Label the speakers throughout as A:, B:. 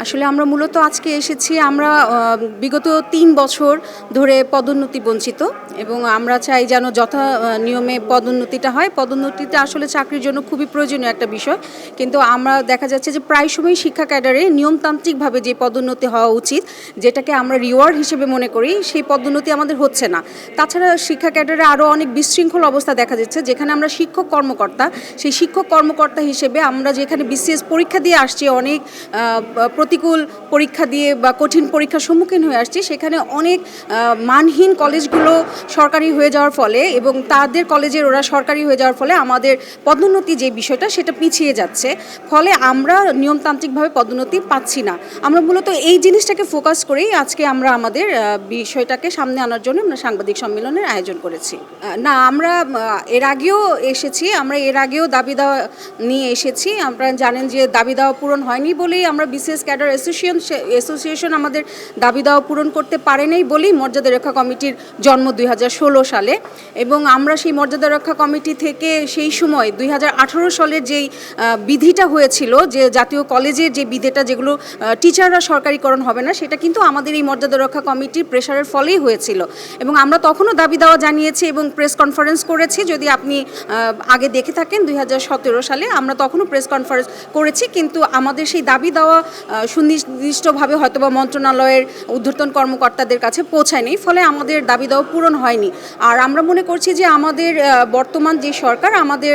A: আসলে আমরা মূলত আজকে এসেছি আমরা বিগত ৩ বছর ধরে পদোন্নতি বঞ্চিত এবং আমরা চাই যেন যথা নিয়মে পদোন্নতিটা হয়। পদোন্নতিটা আসলে চাকরির জন্য খুবই প্রয়োজনীয় একটা বিষয়, কিন্তু আমরা দেখা যাচ্ছে যে প্রায় সময় শিক্ষা ক্যাডারে নিয়মতান্ত্রিকভাবে যে পদোন্নতি হওয়া উচিত, যেটাকে আমরা রিওয়ার্ড হিসেবে মনে করি, সেই পদোন্নতি আমাদের হচ্ছে না। তাছাড়া শিক্ষা ক্যাডারে আরও অনেক বিশৃঙ্খল অবস্থা দেখা যাচ্ছে, যেখানে আমরা শিক্ষক কর্মকর্তা, সেই শিক্ষক কর্মকর্তা হিসেবে আমরা যেখানে বিসিএস পরীক্ষা দিয়ে আসছি, অনেক প্রতিকূল পরীক্ষা দিয়ে বা কঠিন পরীক্ষার সম্মুখীন হয়ে আসছি, সেখানে অনেক মানহীন কলেজগুলো সরকারি হয়ে যাওয়ার ফলে এবং তাদের কলেজের ওরা সরকারি হয়ে যাওয়ার ফলে আমাদের পদোন্নতি যে বিষয়টা সেটা পিছিয়ে যাচ্ছে, ফলে আমরা নিয়মতান্ত্রিকভাবে পদোন্নতি পাচ্ছি না। আমরা মূলত এই জিনিসটাকে ফোকাস করেই আজকে আমরা আমাদের বিষয়টাকে সামনে আনার জন্য আমরা সাংবাদিক সম্মেলনের আয়োজন করেছি। না, আমরা এর আগেও এসেছি, আমরা এর আগেও দাবি দেওয়া নিয়ে এসেছি। আপনারা জানেন যে দাবি দেওয়া পূরণ হয়নি বলেই আমরা বিসিএস ক্যাডার অ্যাসোসিয়েশন আমাদের দাবি দেওয়া পূরণ করতে পারে নাই বলেই মর্যাদা রক্ষা কমিটির জন্ম 2016 সালে, এবং আমরা সেই মর্যাদা রক্ষা কমিটি থেকে সেই সময় 2018 সালের যেই বিধিটা হয়েছিল, যে জাতীয় কলেজের যে বিধিটা, যেগুলো টিচাররা সরকারিকরণ হবে না, সেটা কিন্তু আমাদের এই মর্যাদা রক্ষা কমিটির প্রেশারের ফলেই হয়েছিল এবং আমরা তখনও দাবি দেওয়া জানিয়েছি এবং প্রেস কনফারেন্স করেছি। যদি আপনি আগে দেখে থাকেন 2017 সালে আমরা তখনও প্রেস কনফারেন্স করেছি, কিন্তু আমাদের সেই দাবি দেওয়া সুনির্দিষ্টভাবে হয়তোবা মন্ত্রণালয়ের ঊর্ধ্বতন কর্মকর্তাদের কাছে পৌঁছায়নি, ফলে আমাদের দাবি দেওয়া পূরণ হয়নি। আর আমরা মনে করছি যে আমাদের বর্তমান যে সরকার আমাদের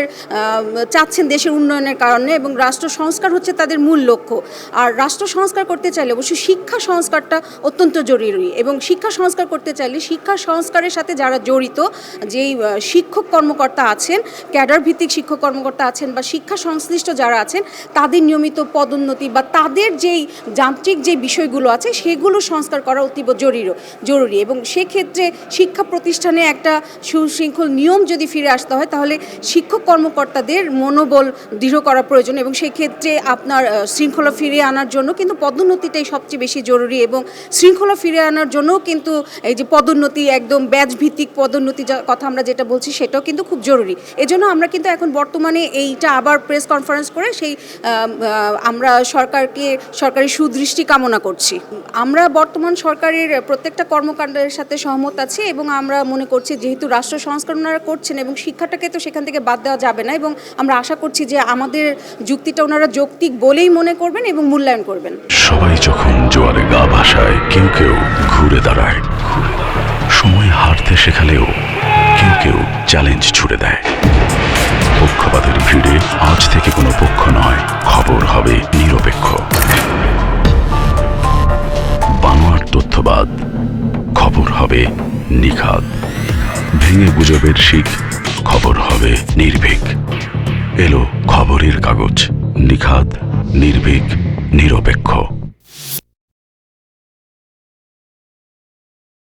A: চাচ্ছেন দেশের উন্নয়নের কারণে, এবং রাষ্ট্র সংস্কার হচ্ছে তাদের মূল লক্ষ্য। আর রাষ্ট্র সংস্কার করতে চাইলে অবশ্যই শিক্ষা সংস্কারটা অত্যন্ত জরুরি, এবং শিক্ষা সংস্কার করতে চাইলে শিক্ষা সংস্কারের সাথে যারা জড়িত, যেই শিক্ষক কর্মকর্তা আছেন, ক্যাডার ভিত্তিক শিক্ষক কর্মকর্তা আছেন বা শিক্ষা সংশ্লিষ্ট যারা আছেন, তাদের নিয়মিত পদোন্নতি বা তাদের যেই যান্ত্রিক যে বিষয়গুলো আছে সেগুলো সংস্কার করা অতীব জরুরি। এবং সেক্ষেত্রে শিক্ষা প্রতিষ্ঠানে একটা সুশৃঙ্খল নিয়ম যদি ফিরে আসতে হয়, তাহলে শিক্ষক কর্মকর্তাদের মনোবল দৃঢ় করা প্রয়োজন, এবং সেক্ষেত্রে আপনার শৃঙ্খলা ফিরিয়ে আনার জন্য কিন্তু পদোন্নতিটাই সবচেয়ে বেশি জরুরি। এবং শৃঙ্খলা ফিরিয়ে আনার জন্য কিন্তু এই যে পদোন্নতি, একদম ব্যাচ ভিত্তিক পদোন্নতি কথা আমরা যেটা বলছি, সেটাও কিন্তু খুব জরুরি। এজন্য আমরা কিন্তু এখন বর্তমানে এইটা আবার প্রেস কনফারেন্স করে সেই আমরা সরকারি সুদৃষ্টি কামনা করছি। আমরা বর্তমান সরকারের প্রত্যেকটা কর্মকাণ্ডের সাথে সহমত আছি, এবং আমরা মনে করছি যেহেতু রাষ্ট্র সংস্কার ওনারা করছেন এবং শিক্ষাটাকে তো সেখান থেকে বাদ দেওয়া যাবে না, এবং আমরা আশা করছি যে আমাদের যুক্তিটা ওনারা যৌক্তিক বলেই মনে করবেন এবং মূল্যায়ন করবেন।
B: সবাই যখন জোয়ারে গা ভাসায়, কেউ কেউ ঘুরে দাঁড়ায়। সময় হারতে শেখালেও কেউ কেউ চ্যালেঞ্জ ছুড়ে দেয়। পক্ষপাতের ভিড়ে আজ থেকে কোনো পক্ষ নয়, খবর হবে নিরপেক্ষ। বানোয়ার তথ্যবাদ, খবর হবে নিখাদ। ভেঙে গুজবের শিখ, খবর হবে নির্ভীক। এলো খবরের কাগজ, নিখাদ, নির্ভীক, নিরপেক্ষ।